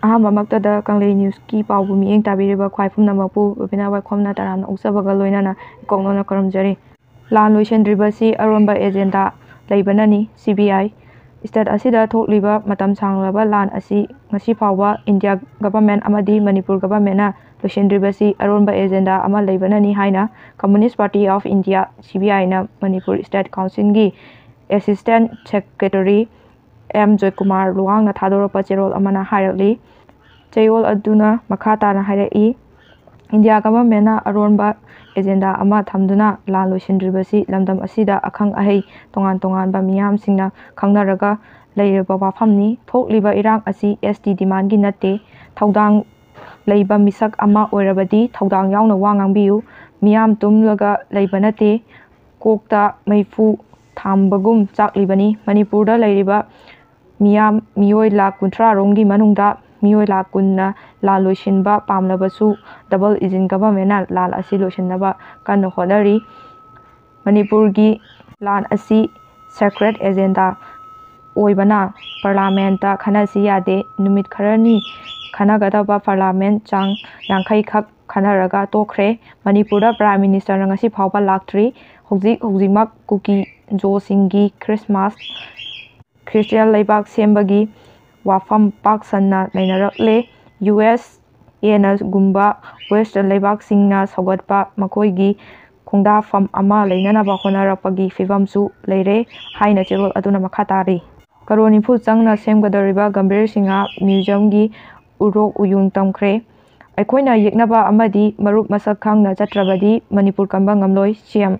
ꯑꯍꯥꯟꯕꯃꯛꯇꯗ ꯀꯪꯂꯩ ꯅ꯭ꯌꯨꯁꯀꯤ ꯄꯥꯎꯕꯨ ꯃꯤꯠꯌꯦꯡ ꯇꯥꯕꯤꯔꯤꯕ ꯈ꯭ꯋꯥꯏ ꯄꯨꯝꯅꯃꯛꯄꯨ ꯕꯕꯤꯅꯥ ꯋꯥꯏꯈꯣꯝꯅ ꯇꯔꯥꯝꯅ ꯑꯣꯛꯆꯕꯒ ꯂꯣꯏꯅꯅ ꯏꯀꯣꯛꯅꯅ ꯈꯨꯔꯨꯝꯖꯔꯤ꯫ ꯂꯥꯟ ꯂꯣꯏꯁꯤꯟꯗ꯭ꯔꯤꯕꯁꯤ ꯑꯔꯣꯟꯕ ꯑꯦꯖꯦꯟꯗꯥ ꯂꯩꯕꯅꯅꯤ (CBI) ꯁ꯭ꯇꯦꯠ ꯑꯁꯤꯗ ꯊꯣꯛꯂꯤꯕ ꯃꯇꯝ ꯁꯥꯡꯂꯕ ꯂꯥꯟ ꯑꯁꯤ ꯉꯁꯤ ꯐꯥꯎꯕ ꯏꯟꯗꯤꯌꯥ ꯒꯚꯔꯟꯃꯦꯟꯠ ꯑꯃꯗꯤ ꯃꯅꯤꯄꯨꯔ ꯒꯚꯔꯟꯃꯦꯟꯠꯅ ꯂꯣꯏꯁꯤꯟꯗ꯭ꯔꯤꯕꯁꯤ ꯑꯔꯣꯟꯕ ꯑꯦꯖꯦꯟꯗꯥ ꯑꯃ ꯂꯩꯕꯅꯅꯤ ꯍꯥꯏꯅ ꯀꯝꯃ꯭ꯌꯨꯅꯤꯁꯠ ꯄꯥꯔꯇꯤ ꯑꯣꯐ ꯏꯟꯗꯤꯌꯥ (CBIꯅ ꯃꯅꯤꯄꯨꯔ ꯁ꯭ꯇꯦꯠ ꯀꯥꯎꯟꯁꯤꯜꯒꯤ ꯑꯦꯁꯤꯁꯇꯦꯟꯠ ꯁꯦꯀ꯭ꯔꯦꯇꯔꯤ M. ꯖꯣꯏꯀꯨꯃꯥꯔ ꯂꯨꯋꯥꯡꯅ ꯊꯥꯗꯣꯔꯛꯄ ꯆꯦꯔꯣꯜ ꯑꯃꯅ ꯍꯥꯏꯔꯛꯂꯤ꯫ ꯆꯌꯣꯜ ꯑꯗꯨꯅ ꯃꯈꯥ ꯇꯥꯅ ꯍꯥꯏꯔꯛꯏ ꯏꯟꯗꯤꯌꯥ ꯒꯚꯔꯟꯃꯦꯟꯠꯅ ꯑꯔꯣꯟꯕ ꯑꯦꯖꯦꯟꯗꯥ ꯑꯃ ꯊꯝꯗꯨꯅ ꯂꯥꯟ ꯂꯣꯏꯁꯤꯟꯗ꯭ꯔꯤꯕꯁꯤ ꯂꯝꯗꯝ ꯑꯁꯤꯗ ꯑꯈꯪ ꯑꯍꯩ ꯇꯣꯉꯥꯟ ꯇꯣꯉꯥꯟꯕ ꯃꯤꯌꯥꯝꯁꯤꯡꯅ ꯈꯪꯅꯔꯒ ꯂꯩꯔꯕ ꯋꯥꯐꯝꯅꯤ꯫ ꯊꯣꯛꯂꯤꯕ ꯏꯔꯥꯡ ꯑꯁꯤ ST ꯗꯤꯃꯥꯟꯗꯒꯤ ꯅꯠꯇꯦ꯫ ꯊꯧꯗꯥꯡ ꯂꯩꯕ ꯃꯤꯁꯛ ꯑꯃ ꯑꯣꯏꯔꯕꯗꯤ ꯊꯧꯗꯥꯡ ꯌꯥꯎꯅ ꯋꯥ ꯉꯥꯡꯕꯤꯌꯨ꯫ ꯃꯤꯌꯥꯝ ꯇꯨꯝꯂꯒ ꯂꯩꯕ ꯅꯠꯇꯦ, ꯀꯣꯛꯇ ꯃꯩꯐꯨ ꯊꯥꯝꯕꯒꯨꯝ ꯆꯥꯛꯂꯤꯕꯅꯤ꯫ ꯃꯅꯤꯄꯨꯔꯗ ꯂꯩꯔꯤꯕ ꯃꯤꯑꯣꯏ ꯂꯥꯈ ኩꯟꯊ꯭ꯔꯥ ꯔꯣꯝꯒꯤ ꯃꯅꯨꯡꯗ ꯃꯤꯑꯣꯏ ꯂꯥꯈ 1,000ꯅ ꯂꯥꯟ ꯂꯣꯏꯁꯤꯟꯕ ꯄꯥꯝꯂꯕꯁꯨ ꯗꯕꯜ ꯏꯟꯖꯤꯟ ꯒꯚꯔꯟꯃꯦꯟꯠꯅ ꯂꯥꯟ ꯑꯁꯤ ꯂꯣꯏꯁꯤꯟꯅꯕ ꯀꯟꯅ ꯍꯣꯠꯅꯔꯤ꯫ ꯃꯅꯤꯄꯨꯔꯒꯤ ꯂꯥꯟ ꯑꯁꯤ ꯁꯦꯀ꯭ꯔꯦꯠ ꯑꯦꯖꯦꯟꯗꯥ ꯑꯣꯏꯕꯅ ꯄꯥꯔꯂꯤꯌꯥꯃꯦꯟꯠꯇ ꯈꯟꯅꯁꯤ ꯌꯥꯗꯦ꯫ ꯅꯨꯃꯤꯠ ꯈꯔꯅꯤ ꯈꯟꯅꯒꯗꯕ ꯄꯥꯔꯂꯤꯌꯥꯃꯦꯟꯠ ꯆꯥꯡ 50 ꯈꯛ ꯈꯟꯅꯔꯒ ꯇꯣꯛꯈ꯭ꯔꯦ꯫ ꯃꯅꯤꯄꯨꯔꯗ ꯄ꯭ꯔꯥꯏꯝ ꯃꯤꯅꯤꯁꯇꯔꯅ ꯉꯁꯤ ꯐꯥꯎꯕ ꯂꯥꯛꯇ꯭ꯔꯤ꯫ ꯍꯧꯖꯤꯛꯃꯛ ꯀꯨꯀꯤ ꯖꯣꯁꯤꯡꯒꯤ ꯈ꯭ꯔꯤꯁꯃꯥꯁ ꯈ꯭ꯔꯤꯁꯇꯤꯌꯥꯟ ꯂꯩꯕꯥꯛ ꯁꯦꯝꯕꯒꯤ ꯋꯥꯐꯝ ꯄꯥꯛ ꯁꯟꯅ ꯅꯩꯅꯔꯛꯂꯦ꯫ USA ꯅꯒꯨꯝꯕ ꯋꯦꯁꯇꯔꯟ ꯂꯩꯕꯥꯛꯁꯤꯡꯅ ꯁꯧꯒꯠꯄ ꯃꯈꯣꯏꯒꯤ ꯈꯣꯡꯗꯥꯐꯝ ꯑꯃ ꯂꯩꯅꯅꯕ ꯍꯣꯠꯅꯔꯛꯄꯒꯤ ꯐꯤꯚꯝꯁꯨ ꯂꯩꯔꯦ ꯍꯥꯏꯅ ꯆꯦꯔꯣꯜ ꯑꯗꯨꯅ ꯃꯈꯥ ꯇꯥꯔꯤ꯫ ꯀꯔꯣꯔ ꯅꯤꯐꯨ ꯆꯪꯅ ꯁꯦꯝꯒꯗꯧꯔꯤꯕ ꯒꯝꯚꯤꯔ ꯁꯤꯡꯍ ꯃ꯭ꯌꯨꯖꯤꯌꯝꯒꯤ ꯎꯔꯣꯛ ꯎꯌꯨꯡ ꯇꯝꯈ꯭ꯔꯦ꯫ ꯑꯩꯈꯣꯏꯅ ꯌꯦꯛꯅꯕ ꯑꯃꯗꯤ ꯃꯔꯨꯞ ꯃꯁꯛ ꯈꯪꯅ ꯆꯠꯇ꯭ꯔꯕꯗꯤ ꯃꯅꯤꯄꯨꯔ ꯀꯟꯕ ꯉꯝꯂꯣꯏ꯫ ꯁꯤ.ꯑꯦꯝ.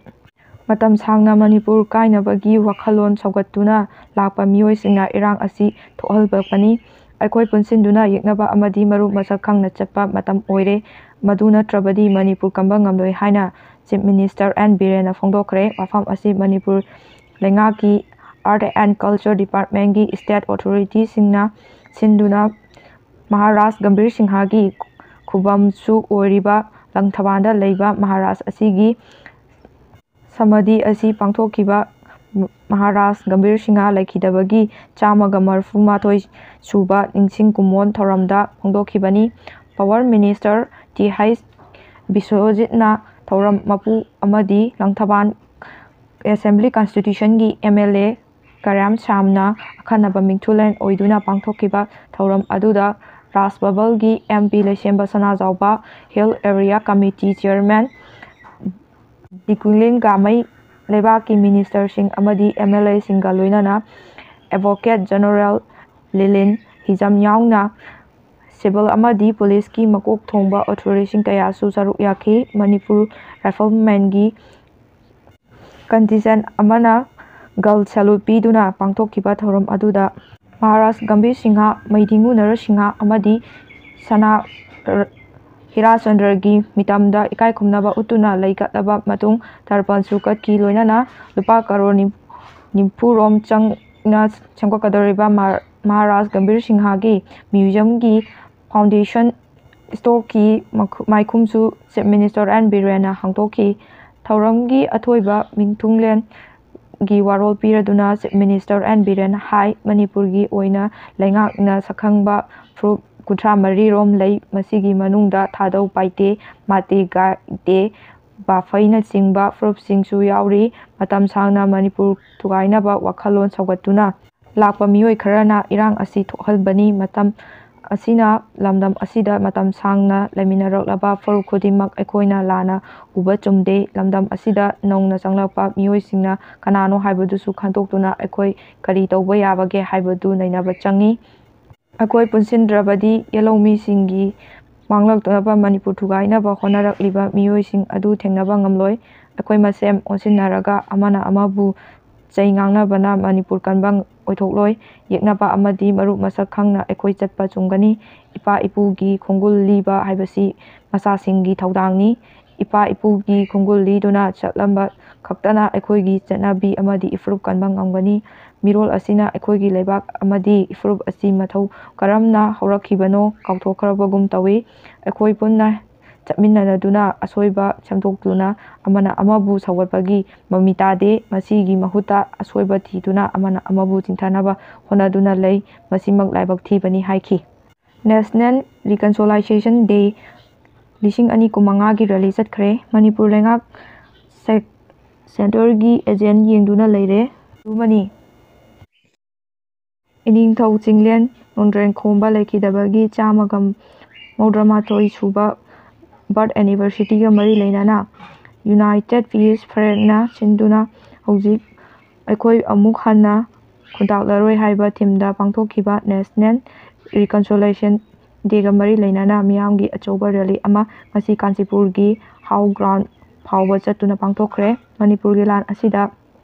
ꯃꯇꯝ ꯁꯥꯡꯅ ꯃꯅꯤꯄꯨꯔ ꯀꯥꯏꯅꯕꯒꯤ ꯋꯥꯈꯜꯂꯣꯟ ꯁꯧꯒꯠꯇꯨꯅ ꯂꯥꯛꯄ ꯃꯤꯑꯣꯏꯁꯤꯡꯅ ꯏꯔꯥꯡ ꯑꯁꯤ ꯊꯣꯛꯍꯜꯂꯛꯄꯅꯤ꯫ ꯑꯩꯈꯣꯏ ꯄꯨꯟꯁꯤꯟꯗꯨꯅ ꯌꯦꯛꯅꯕ ꯑꯃꯗꯤ ꯃꯔꯨꯞ ꯃꯁꯛ ꯈꯪꯅ ꯆꯠꯄ ꯃꯇꯝ ꯑꯣꯏꯔꯦ꯫ ꯃꯗꯨ ꯅꯠꯇ꯭ꯔꯕꯗꯤ ꯃꯅꯤꯄꯨꯔ ꯀꯟꯕ ꯉꯝꯂꯣꯏ ꯍꯥꯏꯅ ꯆꯤꯐ ꯃꯤꯅꯤꯁꯇꯔ N. ꯕꯤꯔꯦꯟꯅ ꯐꯣꯡꯗꯣꯛꯈ꯭ꯔꯦ꯫ ꯋꯥꯐꯝ ꯑꯁꯤ ꯃꯅꯤꯄꯨꯔ ꯂꯩꯉꯥꯛꯀꯤ ꯑꯥꯔꯠ ꯑꯦꯟꯗ ꯀꯜꯆꯔ ꯗꯤꯄꯥꯔꯠꯃꯦꯟꯠꯀꯤ ꯁ꯭ꯇꯦꯠ ꯑꯣꯊꯣꯔꯤꯇꯤꯁꯤꯡꯅ ꯁꯤꯟꯗꯨꯅ ꯃꯍꯥꯔꯥꯖ ꯒꯝꯚꯤꯔ ꯁꯤꯡꯍꯒꯤ ꯈꯨꯕꯝꯁꯨ ꯑꯣꯏꯔꯤꯕ ꯂꯪꯊꯕꯥꯜꯗ ꯂꯩꯕ ꯃꯍꯥꯔꯥꯖ ꯑꯁꯤꯒꯤ ꯁꯃꯥꯙꯤ ꯑꯁꯤ ꯄꯥꯡꯊꯣꯛꯈꯤꯕ ꯃꯍꯥꯔꯥꯖ ꯒꯝꯚꯤꯔ ꯁꯤꯡꯍ ꯂꯩꯈꯤꯗꯕꯒꯤ 140 ꯁꯨꯕ ꯅꯤꯡꯁꯤꯡ ꯀꯨꯝꯑꯣꯟ ꯊꯧꯔꯝꯗ ꯐꯣꯡꯗꯣꯛꯈꯤꯕꯅꯤ꯫ Power minister T.H. ꯕꯤꯁ꯭ꯋꯖꯤꯠꯅ ꯊꯧꯔꯝ ꯃꯄꯨ ꯑꯃꯗꯤ ꯂꯪꯊꯕꯥꯜ ꯑꯦꯁꯦꯝꯕ꯭ꯂꯤ ꯀꯟꯁꯇꯤꯇ꯭ꯌꯨꯁꯟꯒꯤ MLA ꯀꯔꯦꯝ ꯁ꯭ꯌꯥꯝꯅ ꯑꯈꯟꯅꯕ ꯃꯤꯡꯊꯨꯡꯂꯦꯟ ꯑꯣꯏꯗꯨꯅ ꯄꯥꯡꯊꯣꯛꯈꯤꯕ ꯊꯧꯔꯝ ꯑꯗꯨꯗ ꯔꯥꯖꯕꯚꯜꯒꯤ MP ꯂꯩꯁꯦꯝꯕ ꯁꯅꯥꯖꯥꯎꯕ, hill area committee chairman Dikuilin Gangmei, ꯂꯩꯕꯥꯛꯀꯤ ꯃꯤꯅꯤꯁꯇꯔꯁꯤꯡ ꯑꯃꯗꯤ MLAꯁꯤꯡꯒ ꯂꯣꯏꯅꯅ ꯑꯦꯗꯚꯣꯀꯦꯠ ꯖꯦꯅꯔꯦꯜ ꯂꯤꯂꯤꯟ ꯍꯤꯖꯝ ꯌꯥꯎꯅ ꯁꯤꯚꯤꯜ ꯑꯃꯗꯤ ꯄꯨꯂꯤꯁꯀꯤ ꯃꯀꯣꯛ ꯊꯣꯡꯕ ꯑꯣꯊꯣꯔꯤꯇꯤꯁꯤꯡ ꯀꯌꯥꯁꯨ ꯁꯔꯨꯛ ꯌꯥꯈꯤ꯫ ꯃꯅꯤꯄꯨꯔ ꯔꯥꯏꯐꯜꯃꯦꯟꯒꯤ ꯀꯟꯇꯤꯟꯖꯦꯟꯠ ꯑꯃꯅ ꯒꯜ ꯁꯦꯂꯨꯠ ꯄꯤꯗꯨꯅ ꯄꯥꯡꯊꯣꯛꯈꯤꯕ ꯊꯧꯔꯝ ꯑꯗꯨꯗ ꯃꯍꯥꯔꯥꯖ ꯒꯝꯚꯤꯔ ꯁꯤꯡꯍ, ꯃꯩꯗꯤꯡꯉꯨ ꯅꯔꯁꯤꯡꯍ ꯑꯃꯗꯤ ꯁꯅꯥ ꯍꯤꯔꯥꯆꯟꯗ꯭ꯔꯒꯤ ꯃꯤꯇꯝꯗ ꯏꯀꯥꯏꯈꯨꯝꯅꯕ ꯎꯠꯇꯨꯅ ꯂꯩ ꯀꯠꯂꯕ ꯃꯇꯨꯡ ꯇꯔꯄꯜꯁꯨ ꯀꯠꯈꯤ꯫ ꯂꯣꯏꯅꯅ ꯂꯨꯄꯥ ꯀꯔꯣꯔ 90 ꯔꯣꯝ ꯆꯪꯅ ꯁꯦꯝꯒꯠꯀꯗꯧꯔꯤꯕ ꯃꯍꯥꯔꯥꯖ ꯒꯝꯚꯤꯔ ꯁꯤꯡꯍꯒꯤ ꯃ꯭ꯌꯨꯖꯤꯌꯝꯒꯤ ꯐꯥꯎꯟꯗꯦꯁꯟ ꯁ꯭ꯇꯣꯛꯀꯤ ꯃꯥꯏꯈꯨꯝꯁꯨ ꯆꯤꯐ ꯃꯤꯅꯤꯁꯇꯔ N. ꯕꯤꯔꯦꯟꯅ ꯍꯥꯡꯗꯣꯛꯈꯤ꯫ ꯊꯧꯔꯝꯒꯤ ꯑꯊꯣꯏꯕ ꯃꯤꯡꯊꯨꯡꯂꯦꯟꯒꯤ ꯋꯥꯔꯣꯜ ꯄꯤꯔꯗꯨꯅ ꯆꯤꯐ ꯃꯤꯅꯤꯁꯇꯔ N. ꯕꯤꯔꯦꯟꯅ ꯍꯥꯏ ꯃꯅꯤꯄꯨꯔꯒꯤ ꯑꯣꯏꯅ ꯂꯩꯉꯥꯛꯅ ꯁꯛꯈꯪꯕ ꯐꯨꯔꯨꯞ 34 ꯔꯣꯝ ꯂꯩ꯫ ꯃꯁꯤꯒꯤ ꯃꯅꯨꯡꯗ ꯊꯥꯗꯧ ꯄꯥꯏꯇꯦ, ꯃꯥꯇꯦ ꯒꯥꯏꯇꯦ, ꯕꯥꯐꯩꯅꯆꯤꯡꯕ ꯐꯨꯔꯨꯞꯁꯤꯡꯁꯨ ꯌꯥꯎꯔꯤ꯫ ꯃꯇꯝ ꯁꯥꯡꯅ ꯃꯅꯤꯄꯨꯔ ꯊꯨꯒꯥꯏꯅꯕ ꯋꯥꯈꯜꯂꯣꯟ ꯁꯧꯒꯠꯇꯨꯅ ꯂꯥꯛꯄ ꯃꯤꯑꯣꯏ ꯈꯔꯅ ꯏꯔꯥꯡ ꯑꯁꯤ ꯊꯣꯛꯍꯟꯕꯅꯤ꯫ ꯃꯇꯝ ꯑꯁꯤꯅ ꯂꯝꯗꯝ ꯑꯁꯤꯗ ꯃꯇꯝ ꯁꯥꯡꯅ ꯂꯩꯃꯤꯟꯅꯔꯛꯂꯕ ꯐꯨꯔꯨꯞ ꯈꯨꯗꯤꯡꯃꯛ ꯑꯩꯈꯣꯏꯅ ꯂꯥꯟꯅ ꯎꯕ ꯆꯨꯝꯗꯦ꯫ ꯂꯝꯗꯝ ꯑꯁꯤꯗ ꯅꯧꯅ ꯆꯪꯂꯛꯄ ꯃꯤꯑꯣꯏꯁꯤꯡꯅ ꯀꯅꯥꯅꯣ ꯍꯥꯏꯕꯗꯨꯁꯨ ꯈꯪꯗꯣꯛꯇꯨꯅ ꯑꯩꯈꯣꯏ ꯀꯔꯤ ꯇꯧꯕ ꯌꯥꯕꯒꯦ ꯍꯥꯏꯕꯗꯨ ꯅꯩꯅꯕ ꯆꯪꯏ꯫ ꯑꯩꯈꯣꯏ ꯄꯨꯟꯁꯤꯟꯗ꯭ꯔꯕꯗꯤ ꯌꯦꯜꯍꯧꯃꯤꯁꯤꯡꯒꯤ ꯃꯥꯡꯂꯛꯅꯕ ꯃꯅꯤꯄꯨꯔ ꯊꯨꯒꯥꯏꯅꯕ ꯍꯣꯠꯅꯔꯛꯂꯤꯕ ꯃꯤꯑꯣꯏꯁꯤꯡ ꯑꯗꯨ ꯊꯦꯡꯅꯕ ꯉꯝꯂꯣꯏ꯫ ꯑꯩꯈꯣꯏ ꯃꯁꯦꯝ ꯑꯣꯟꯁꯤꯟꯅꯔꯒ ꯑꯃꯅ ꯑꯃꯕꯨ ꯆꯩ ꯉꯥꯡꯅꯕꯅ ꯃꯅꯤꯄꯨꯔ ꯀꯟꯕ ꯑꯣꯏꯊꯣꯛꯂꯣꯏ꯫ ꯌꯦꯛꯅꯕ ꯑꯃꯗꯤ ꯃꯔꯨꯞ ꯃꯁꯛ ꯈꯪꯅ ꯑꯩꯈꯣꯏ ꯆꯠꯄ ꯆꯨꯝꯒꯅꯤ꯫ ꯏꯄꯥ ꯏꯄꯨꯒꯤ ꯈꯣꯡꯒꯨꯜ ꯂꯤꯕ ꯍꯥꯏꯕꯁꯤ ꯃꯆꯥꯁꯤꯡꯒꯤ ꯊꯧꯗꯥꯡꯅꯤ꯫ ꯏꯄꯥ ꯏꯄꯨꯒꯤ ꯈꯣꯡꯒꯨꯜ ꯂꯤꯗꯨꯅ ꯆꯠꯂꯝꯕ ꯈꯛꯇꯅ ꯑꯩꯈꯣꯏꯒꯤ ꯆꯠꯅꯕꯤ ꯑꯃꯗꯤ ꯏꯐꯨꯔꯨꯞ ꯀꯟꯕ ꯉꯝꯒꯅꯤ꯫ ꯃꯤꯔꯣꯜ ꯑꯁꯤꯅ ꯑꯩꯈꯣꯏꯒꯤ ꯂꯩꯕꯥꯛ ꯑꯃꯗꯤ ꯏꯐꯨꯔꯨꯞ ꯑꯁꯤ ꯃꯇꯧ ꯀꯔꯝꯅ ꯍꯧꯔꯛꯈꯤꯕꯅꯣ ꯀꯥꯎꯊꯣꯛꯈ꯭ꯔꯕꯒꯨꯝ ꯇꯧꯏ꯫ ꯑꯩꯈꯣꯏ ꯄꯨꯟꯅ ꯆꯠꯃꯤꯟꯅꯗꯨꯅ ꯑꯁꯣꯏꯕ ꯁꯦꯝꯗꯣꯛꯇꯨꯅ ꯑꯃꯅ ꯑꯃꯕꯨ ꯁꯧꯒꯠꯄꯒꯤ ꯃꯃꯤ ꯇꯥꯗꯦ꯫ ꯃꯁꯤꯒꯤ ꯃꯍꯨꯠꯇ ꯑꯁꯣꯏꯕ ꯊꯤꯗꯨꯅ ꯑꯃꯅ ꯑꯃꯕꯨ ꯆꯤꯡꯊꯅꯕ ꯍꯣꯠꯅꯗꯨꯅ ꯂꯩ꯫ ꯃꯁꯤꯃꯛ ꯂꯥꯏꯕꯛ ꯊꯤꯕꯅꯤ ꯍꯥꯏꯈꯤ꯫ ꯅꯦꯁꯅꯦꯜ ꯔꯤꯀꯟꯁꯣꯂꯥꯏꯖꯦꯁꯟ ꯗꯦ 2025ꯒꯤ ꯔꯦꯂꯤ ꯆꯠꯈ꯭ꯔꯦ꯫ ꯃꯅꯤꯄꯨꯔ ꯂꯩꯉꯥꯛ ꯁꯦꯟꯇꯔꯒꯤ ꯑꯦꯖꯦꯟ ꯌꯦꯡꯗꯨꯅ ꯂꯩꯔꯦ꯫ ꯑꯗꯨꯃꯅꯤ ꯏꯅꯤꯡꯊꯧ ꯆꯤꯡꯂꯦꯟ ꯅꯣꯡꯗ꯭ꯔꯦꯟꯈꯣꯝꯕ ꯂꯩꯈꯤꯗꯕꯒꯤ 132 ꯁꯨꯕ ꯕꯔꯊ ꯑꯦꯅꯤꯚꯔꯁꯤꯇꯤꯒ ꯃꯔꯤ ꯂꯩꯅꯅ ꯌꯨꯅꯥꯏꯇꯦꯗ ꯄꯤꯁ ꯐ꯭ꯔꯟꯠꯅ ꯁꯤꯟꯗꯨꯅ ꯍꯧꯖꯤꯛ ꯑꯩꯈꯣꯏ ꯑꯃꯨꯛ ꯍꯟꯅ ꯈꯨꯟꯇꯥꯛꯂꯔꯣꯏ ꯍꯥꯏꯕ ꯊꯤꯝꯗ ꯄꯥꯡꯊꯣꯛꯈꯤꯕ ꯅꯦꯁꯅꯦꯜ ꯔꯤꯀꯟꯁꯣꯂꯦꯁꯟ ꯗꯦꯒ ꯃꯔꯤ ꯂꯩꯅꯅ ꯃꯤꯌꯥꯝꯒꯤ ꯑꯆꯧꯕ ꯔꯦꯂꯤ ꯑꯃ ꯉꯁꯤ ꯀꯥꯟꯆꯤꯄꯨꯔꯒꯤ ꯍꯥꯎ ꯒ꯭ꯔꯥꯎꯟ ꯐꯥꯎꯕ ꯆꯠꯇꯨꯅ ꯄꯥꯡꯊꯣꯛꯈ꯭ꯔꯦ꯫ ꯃꯅꯤꯄꯨꯔꯒꯤ ꯂꯥꯟ ꯑꯁꯤꯗ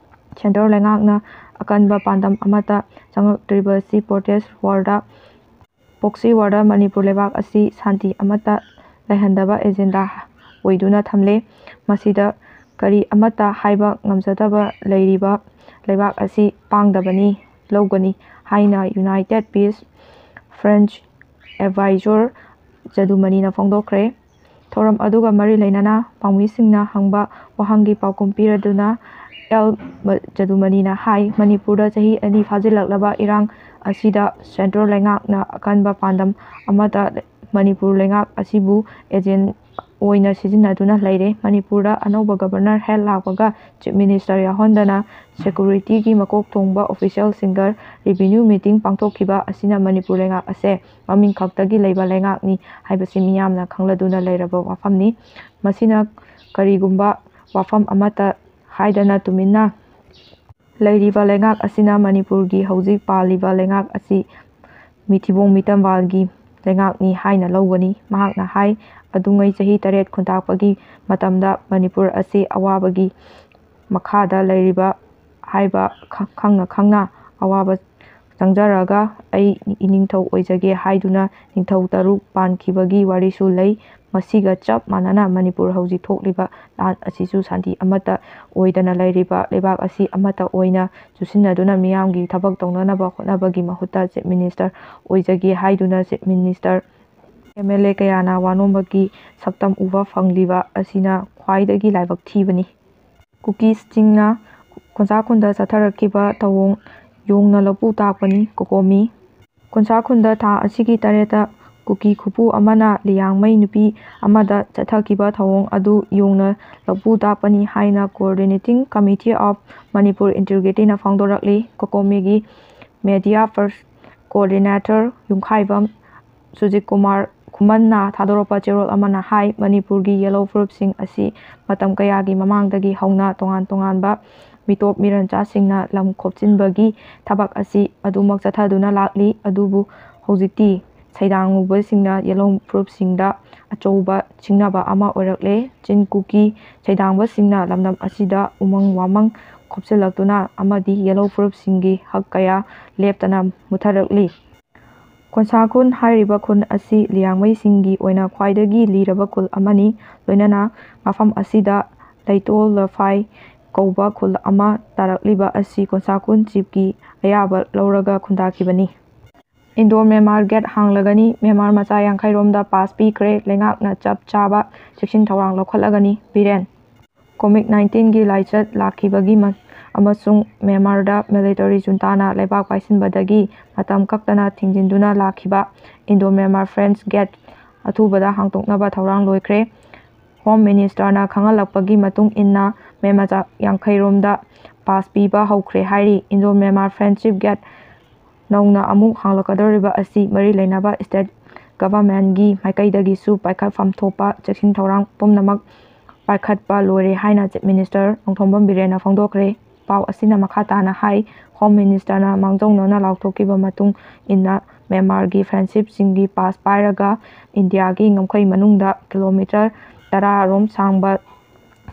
ꯁꯦꯟꯇꯔ ꯂꯩꯉꯥꯛꯅ ꯑꯀꯟꯕ ꯄꯥꯟꯗꯝ ꯑꯃꯠꯇ ꯆꯪꯉꯛꯇ꯭ꯔꯤꯕꯁꯤ ꯄꯣꯛꯁꯤ ꯋꯥꯔꯗ ꯃꯅꯤꯄꯨꯔ ꯂꯩꯕꯥꯛ ꯑꯁꯤ ꯁꯥꯟꯇꯤ ꯑꯃꯠꯇ ꯂꯩꯍꯟꯗꯕ ꯑꯦꯖꯦꯟꯗꯥ ꯑꯣꯏꯗꯨꯅ ꯊꯝꯂꯦ꯫ ꯃꯁꯤꯗ ꯀꯔꯤ ꯑꯃꯠꯇ ꯍꯥꯏꯕ ꯉꯝꯖꯗꯕ ꯂꯩꯔꯤꯕ ꯂꯩꯕꯥꯛ ꯑꯁꯤ ꯄꯥꯡꯗꯕꯅꯤ ꯂꯧꯒꯅꯤ ꯍꯥꯏꯅ ꯌꯨꯅꯥꯏꯇꯦꯗ ꯄꯤꯁ ꯐ꯭ꯔꯟꯠ ꯑꯦꯗꯚꯥꯏꯖꯔ ꯖꯗꯨꯃꯅꯤꯅ ꯐꯣꯡꯗꯣꯛꯈ꯭ꯔꯦ꯫ ꯊꯧꯔꯝ ꯑꯗꯨꯒ ꯃꯔꯤ ꯂꯩꯅꯅ ꯄꯥꯎꯃꯤꯁꯤꯡꯅ ꯍꯪꯕ ꯋꯥꯍꯪꯒꯤ ꯄꯥꯎꯈꯨꯝ ꯄꯤꯔꯗꯨꯅ ꯑꯦꯜ. ꯖꯗꯨꯃꯅꯤꯅ ꯍꯥꯏ ꯃꯅꯤꯄꯨꯔꯗ ꯆꯍꯤ 2 ꯐꯥꯖꯤꯜꯂꯛꯂꯕ ꯏꯔꯥꯡ ꯑꯁꯤꯗ ꯁꯦꯟꯇꯔ ꯂꯩꯉꯥꯛꯅ ꯑꯀꯟꯕ ꯄꯥꯟꯗꯝ ꯑꯃꯠꯇ ꯃꯅꯤꯄꯨꯔ ꯂꯩꯉꯥꯛ ꯑꯁꯤꯕꯨ ꯑꯦꯖꯦꯟ ꯑꯣꯏꯅ ꯁꯤꯖꯤꯟꯅꯗꯨꯅ ꯂꯩꯔꯦ꯫ ꯃꯅꯤꯄꯨꯔꯗ ꯑꯅꯧꯕ ꯒꯕꯔꯅꯔ ꯍꯦꯛ ꯂꯥꯛꯄꯒ ꯆꯤꯐ ꯃꯤꯅꯤꯁꯇꯔ ꯌꯥꯎꯍꯟꯗꯅ ꯁꯦꯀ꯭ꯌꯨꯔꯤꯇꯤꯒꯤ ꯃꯀꯣꯛ ꯊꯣꯡꯕ ꯑꯣꯐꯤꯁꯤꯌꯦꯜꯁꯤꯡꯒ ꯔꯤꯚꯤꯅ꯭ꯌꯨ ꯃꯤꯇꯤꯡ ꯄꯥꯡꯊꯣꯛꯈꯤꯕ ꯑꯁꯤꯅ ꯃꯅꯤꯄꯨꯔ ꯂꯩꯉꯥꯛ ꯑꯁꯦ ꯃꯃꯤꯡ ꯈꯛꯇꯒꯤ ꯂꯩꯕ ꯂꯩꯉꯥꯛꯅꯤ ꯍꯥꯏꯕꯁꯤ ꯃꯤꯌꯥꯝꯅ ꯈꯪꯂꯗꯨꯅ ꯂꯩꯔꯕ ꯋꯥꯐꯝꯅꯤ꯫ ꯃꯁꯤꯅ ꯀꯔꯤꯒꯨꯝꯕ ꯋꯥꯐꯝ ꯑꯃꯠꯇ ꯍꯥꯏꯗꯅ ꯇꯨꯃꯤꯟꯅ ꯂꯩꯔꯤꯕ ꯂꯩꯉꯥꯛ ꯑꯁꯤꯅ ꯃꯅꯤꯄꯨꯔꯒꯤ ꯍꯧꯖꯤꯛ ꯄꯥꯜꯂꯤꯕ ꯂꯩꯉꯥꯛ ꯑꯁꯤ ꯃꯤꯊꯤꯕꯣꯡ ꯃꯤꯇꯝꯕꯥꯜꯒꯤ ꯂꯩꯉꯥꯛꯅꯤ ꯍꯥꯏꯅ ꯂꯧꯒꯅꯤ꯫ ꯃꯍꯥꯛꯅ ꯍꯥꯏ ꯑꯗꯨꯉꯩ ꯆꯍꯤ 8 ꯈꯨꯟꯇꯥꯛꯄꯒꯤ ꯃꯇꯝꯗ ꯃꯅꯤꯄꯨꯔ ꯑꯁꯤ ꯑꯋꯥꯕꯒꯤ ꯃꯈꯥꯗ ꯂꯩꯔꯤꯕ ꯍꯥꯏꯕ ꯈꯪꯅ ꯈꯪꯅ ꯑꯋꯥꯕ ꯆꯪꯖꯔꯒ ꯑꯩ ꯏꯅꯤꯡꯊꯧ ꯑꯣꯏꯖꯒꯦ ꯍꯥꯏꯗꯨꯅ ꯅꯤꯡꯊꯧ 6 ꯄꯥꯟꯈꯤꯕꯒꯤ ꯋꯥꯔꯤꯁꯨ ꯂꯩ꯫ ꯃꯁꯤꯒ ꯆꯞ ꯃꯥꯟꯅꯅ ꯃꯅꯤꯄꯨꯔ ꯍꯧꯖꯤꯛ ꯊꯣꯛꯂꯤꯕ ꯂꯥꯟ ꯑꯁꯤꯁꯨ ꯁꯥꯟꯇꯤ ꯑꯃꯠꯇ ꯑꯣꯏꯗꯅ ꯂꯩꯔꯤꯕ ꯂꯩꯕꯥꯛ ꯑꯁꯤ ꯑꯃꯠꯇ ꯑꯣꯏꯅ ꯆꯨꯁꯤꯟꯅꯗꯨꯅ ꯃꯤꯌꯥꯝꯒꯤ ꯊꯕꯛ ꯇꯧꯅꯅꯕ ꯍꯣꯠꯅꯕꯒꯤ ꯃꯍꯨꯠꯇ ꯆꯤꯐ ꯃꯤꯅꯤꯁꯇꯔ ꯑꯣꯏꯖꯒꯦ ꯍꯥꯏꯗꯨꯅ ꯆꯤꯐ ꯃꯤꯅꯤꯁꯇꯔ MLA ꯀꯌꯥꯅ ꯋꯥꯅꯣꯝꯕꯒꯤ ꯁꯛꯇꯝ ꯎꯕ ꯐꯪꯂꯤꯕ ꯑꯁꯤꯅ ꯈ꯭ꯋꯥꯏꯗꯒꯤ ꯂꯥꯏꯕꯛ ꯊꯤꯕꯅꯤ꯫ ꯀꯨꯀꯤꯁꯤꯡꯅ ꯈꯣꯟꯁꯥꯈꯨꯟꯗ ꯆꯠꯊꯔꯛꯈꯤꯕ ꯊꯧꯑꯣꯡ ꯌꯣꯡꯅ ꯂꯄꯨ ꯇꯥꯛꯄꯅꯤ꯫ ꯀꯣꯀꯣꯃꯤ ꯈꯣꯟꯁꯥꯈꯨꯟꯗ ꯊꯥ ꯑꯁꯤꯒꯤ 8ꯇ ꯀꯨꯀꯤ ꯈꯨꯄꯨ ꯑꯃꯅ ꯂꯤꯌꯥꯡꯃꯩ ꯅꯨꯄꯤ ꯑꯃꯗ ꯆꯠꯊꯈꯤꯕ ꯊꯧꯑꯣꯡ ꯑꯗꯨ ꯌꯣꯡꯅ ꯂꯄꯨ ꯇꯥꯛꯄꯅꯤ ꯍꯥꯏꯅ ꯀꯣꯑꯣꯔꯗꯤꯅꯦꯇꯤꯡ ꯀꯝꯃꯤꯇꯤ ꯑꯣꯐ ꯃꯅꯤꯄꯨꯔ ꯏꯟꯇꯤꯒ꯭ꯔꯤꯇꯤꯅ ꯐꯣꯡꯗꯣꯔꯛꯂꯤ꯫ ꯀꯣꯀꯣꯃꯤꯒꯤ media first coordinator Yumkhaibam Sujitkumar ꯈꯨꯃꯟꯅ ꯊꯥꯗꯣꯔꯛꯄ ꯆꯦꯔꯣꯜ ꯑꯃꯅ ꯍꯥꯏ ꯃꯅꯤꯄꯨꯔꯒꯤ ꯌꯦꯜꯂꯣ ꯐꯨꯔꯨꯞꯁꯤꯡ ꯑꯁꯤ ꯃꯇꯝ ꯀꯌꯥꯒꯤ ꯃꯃꯥꯡꯗꯒꯤ ꯍꯧꯅ ꯇꯣꯉꯥꯟ ꯇꯣꯉꯥꯟꯕ ꯃꯤꯇꯣꯞ ꯃꯤꯔꯟꯆꯥꯁꯤꯡꯅ ꯂꯝ ꯈꯣꯞꯆꯤꯟꯕꯒꯤ ꯊꯕꯛ ꯑꯁꯤ ꯑꯗꯨꯃꯛ ꯆꯠꯊꯗꯨꯅ ꯂꯥꯛꯂꯤ꯫ ꯑꯗꯨꯕꯨ ꯍꯧꯖꯤꯛꯇꯤ ꯁꯩꯗꯥꯡꯉꯨꯕꯁꯤꯡꯅ ꯌꯦꯜꯂꯣ ꯐꯨꯔꯨꯞꯁꯤꯡꯗ ꯑꯆꯧꯕ ꯁꯤꯡꯅꯕ ꯑꯃ ꯑꯣꯏꯔꯛꯂꯦ꯫ ꯆꯤꯟ ꯀꯨꯀꯤ ꯁꯩꯗꯥꯡꯕꯁꯤꯡꯅ ꯂꯝꯗꯝ ꯑꯁꯤꯗ ꯎꯃꯪ ꯋꯥꯃꯪ ꯈꯣꯞꯆꯤꯜꯂꯛꯇꯨꯅ ꯑꯃꯗꯤ ꯌꯦꯜꯂꯣ ꯐꯨꯔꯨꯞꯁꯤꯡꯒꯤ ꯍꯛ ꯀꯌꯥ ꯂꯦꯞꯇꯅ ꯃꯨꯠꯊꯔꯛꯂꯤ꯫ ꯈꯣꯟꯁꯥꯈꯨꯟ ꯍꯥꯏꯔꯤꯕ ꯈꯨꯟ ꯑꯁꯤ ꯂꯤꯌꯥꯡꯃꯩꯁꯤꯡꯒꯤ ꯑꯣꯏꯅ ꯈ꯭ꯋꯥꯏꯗꯒꯤ ꯂꯤꯔꯕ ꯈꯨꯜ ꯑꯃꯅꯤ꯫ ꯂꯣꯏꯅꯅ ꯃꯐꯝ ꯑꯁꯤꯗ ꯂꯩꯇꯣꯜ ꯂꯐꯥꯏ ꯀꯧꯕ ꯈꯨꯜ ꯑꯃ ꯇꯥꯔꯛꯂꯤꯕ ꯑꯁꯤ ꯈꯣꯟꯁꯥꯈꯨꯟ ꯆꯤꯐꯀꯤ ꯑꯌꯥꯕ ꯂꯧꯔꯒ ꯈꯨꯟꯗꯥꯈꯤꯕꯅꯤ꯫ ꯏꯟꯗꯣꯔ ꯃ꯭ꯌꯥꯟꯃꯥꯔ ꯒꯦꯠ ꯍꯥꯡꯂꯒꯅꯤ꯫ ꯃ꯭ꯌꯥꯟꯃꯥꯔ ꯃꯆꯥ ꯌꯥꯡꯈꯩꯔꯣꯝꯗ ꯄꯥꯁ ꯄꯤꯈ꯭ꯔꯦ꯫ ꯂꯩꯉꯥꯛꯅ ꯆꯞ ꯆꯥꯕ ꯆꯦꯛꯁꯤꯟ ꯊꯧꯔꯥꯡ ꯂꯧꯈꯠꯂꯒꯅꯤ꯫ ꯕꯤꯔꯦꯟ ꯀꯣꯚꯤꯗ-19ꯒꯤ ꯂꯥꯏꯆꯠ ꯂꯥꯛꯈꯤꯕꯒꯤ ꯑꯃꯁꯨꯡ ꯃ꯭ꯌꯥꯟꯃꯥꯔꯗ ꯃꯤꯂꯤꯇꯔꯤ ꯖꯨꯟꯇꯥꯅ ꯂꯩꯕꯥꯛ ꯄꯥꯏꯁꯤꯟꯕꯗꯒꯤ ꯃꯇꯝ ꯀꯛꯇꯅ ꯊꯤꯡꯖꯤꯟꯗꯨꯅ ꯂꯥꯛꯈꯤꯕ ꯏꯟꯗꯣ ꯃ꯭ꯌꯥꯟꯃꯥꯔ ꯐ꯭ꯔꯦꯟꯆ ꯒꯦꯠ ꯑꯊꯨꯕꯗ ꯍꯥꯡꯗꯣꯛꯅꯕ ꯊꯧꯔꯥꯡ ꯂꯣꯏꯈ꯭ꯔꯦ꯫ ꯍꯣꯝ ꯃꯤꯅꯤꯁꯇꯔꯅ ꯈꯪꯍꯜꯂꯛꯄꯒꯤ ꯃꯇꯨꯡ ꯏꯟꯅ ꯃꯦ ꯃꯆꯥ ꯌꯥꯡꯈꯩꯔꯣꯝꯗ ꯄꯥꯁ ꯄꯤꯕ ꯍꯧꯈ꯭ꯔꯦ ꯍꯥꯏꯔꯤ꯫ ꯏꯟꯗꯣ ꯃ꯭ꯌꯥꯟꯃꯥꯔ ꯐ꯭ꯔꯦꯟꯗꯁꯤꯞ ꯒꯦꯠ ꯅꯧꯅ ꯑꯃꯨꯛ ꯍꯥꯡꯂꯛꯀꯗꯧꯔꯤꯕ ꯑꯁꯤ ꯃꯔꯤ ꯂꯩꯅꯕ ꯁ꯭ꯇꯦꯠ ꯒꯚꯔꯟꯃꯦꯟꯠꯒꯤ ꯃꯥꯏꯀꯩꯗꯒꯤꯁꯨ ꯄꯥꯏꯈꯠꯐꯝ ꯊꯣꯛꯄ ꯆꯦꯛꯁꯤꯟ ꯊꯧꯔꯥꯡ ꯄꯨꯝꯅꯃꯛ ꯄꯥꯏꯈꯠꯄ ꯂꯣꯏꯔꯦ ꯍꯥꯏꯅ ꯆꯤꯐ ꯃꯤꯅꯤꯁꯇꯔ ꯅꯣꯡꯊꯣꯝꯕꯝ ꯕꯤꯔꯦꯟꯅ ꯐꯣꯡꯗꯣꯛꯈ꯭ꯔꯦ꯫ ꯄꯥꯎ ꯑꯁꯤꯅ ꯃꯈꯥ ꯇꯥꯅ ꯍꯥꯏ ꯍꯣꯝ ꯃꯤꯅꯤꯁꯇꯔꯅ ꯃꯥꯡꯖꯧꯅꯅ ꯂꯥꯎꯊꯣꯛꯈꯤꯕ ꯃꯇꯨꯡ ꯏꯟꯅ ꯃ꯭ꯌꯥꯟꯃꯥꯔꯒꯤ ꯐ꯭ꯔꯦꯟꯗꯁꯤꯞꯁꯤꯡꯒꯤ ꯄꯥꯁ ꯄꯥꯏꯔꯒ ꯏꯟꯗꯤꯌꯥꯒꯤ ꯉꯝꯈꯩ ꯃꯅꯨꯡꯗ ꯀꯤꯂꯣꯃꯤꯇꯔ 10 ꯔꯣꯝ ꯁꯥꯡꯕ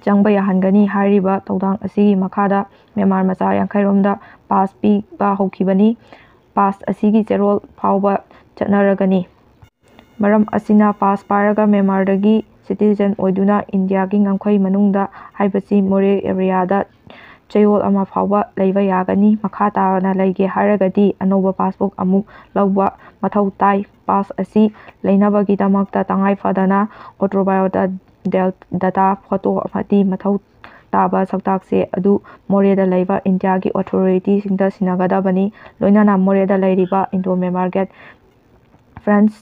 ꯆꯪꯕ ꯌꯥꯍꯟꯒꯅꯤ꯫ ꯍꯥꯏꯔꯤꯕ ꯊꯧꯗꯥꯡ ꯑꯁꯤꯒꯤ ꯃꯈꯥꯗ ꯃ꯭ꯌꯥꯟꯃꯥꯔ ꯃꯆꯥ ꯌꯥꯡꯈꯩꯔꯣꯝꯗ ꯄꯥꯁ ꯄꯤꯕ ꯍꯧꯈꯤꯕꯅꯤ꯫ ꯄꯥꯁ ꯑꯁꯤꯒꯤ ꯆꯦꯔꯣꯜ ꯐꯥꯎꯕ ꯆꯠꯅꯔꯒꯅꯤ꯫ ꯃꯔꯝ ꯑꯁꯤꯅ ꯄꯥꯁ ꯄꯥꯏꯔꯒ ꯃ꯭ꯌꯥꯟꯃꯥꯔꯗꯒꯤ ꯁꯤꯇꯤꯖꯦꯟ ꯑꯣꯏꯗꯨꯅ ꯏꯟꯗꯤꯌꯥꯒꯤ ꯉꯝꯈꯩ ꯃꯅꯨꯡꯗ ꯍꯥꯏꯕꯁꯤ ꯃꯣꯔꯦ ꯑꯦꯔꯤꯌꯥꯗ ꯆꯌꯣꯜ ꯑꯃ ꯐꯥꯎꯕ ꯂꯩꯕ ꯌꯥꯒꯅꯤ꯫ ꯃꯈꯥ ꯇꯥꯅ ꯂꯩꯒꯦ ꯍꯥꯏꯔꯒꯗꯤ ꯑꯅꯧꯕ ꯄꯥꯁꯕꯨꯛ ꯑꯃꯨꯛ ꯂꯧꯕ ꯃꯊꯧ ꯇꯥꯏ꯫ ꯄꯥꯁ ꯑꯁꯤ ꯂꯩꯅꯕꯒꯤꯗꯃꯛꯇ ꯇꯉꯥꯏ ꯐꯗꯅ ꯑꯣꯇꯣꯕꯥꯏꯑꯣꯗꯥꯇꯥ ꯐꯣꯇꯣ ꯑꯃꯗꯤ ꯃꯊꯧ ꯇꯥꯕ ꯁꯛꯇꯥꯛ-ꯆꯦ ꯑꯗꯨ ꯃꯣꯔꯦꯗ ꯂꯩꯕ ꯏꯟꯗꯤꯌꯥꯒꯤ ꯑꯣꯊꯣꯔꯤꯇꯤꯁꯤꯡꯗ ꯁꯤꯟꯅꯒꯗꯕꯅꯤ꯫ ꯂꯣꯏꯅꯅ ꯃꯣꯔꯦꯗ ꯂꯩꯔꯤꯕ Indo Myanmar gate French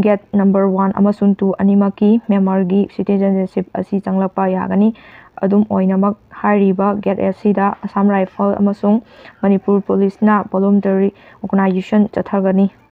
gate number 1 ꯑꯃꯁꯨꯡ 2 ꯑꯅꯤꯃꯛꯀꯤ ꯃ꯭ꯌꯥꯟꯃꯥꯔꯒꯤ ꯁꯤꯇꯤꯖꯦꯟꯁꯤꯞ ꯑꯁꯤ ꯆꯪꯂꯛꯄ ꯌꯥꯒꯅꯤ꯫ ꯑꯗꯨꯝ ꯑꯣꯏꯅꯃꯛ ꯍꯥꯏꯔꯤꯕ ꯒꯦꯠ ꯑꯁꯤꯗ ꯑꯁꯥꯝ ꯔꯥꯏꯐꯜ ꯑꯃꯁꯨꯡ ꯃꯅꯤꯄꯨꯔ ꯄꯨꯂꯤꯁꯅ ꯚꯣꯂꯨꯟꯇꯔꯤ ꯑꯣꯔꯒꯅꯥꯏꯖꯦꯁꯟ ꯆꯠꯊꯒꯅꯤ꯫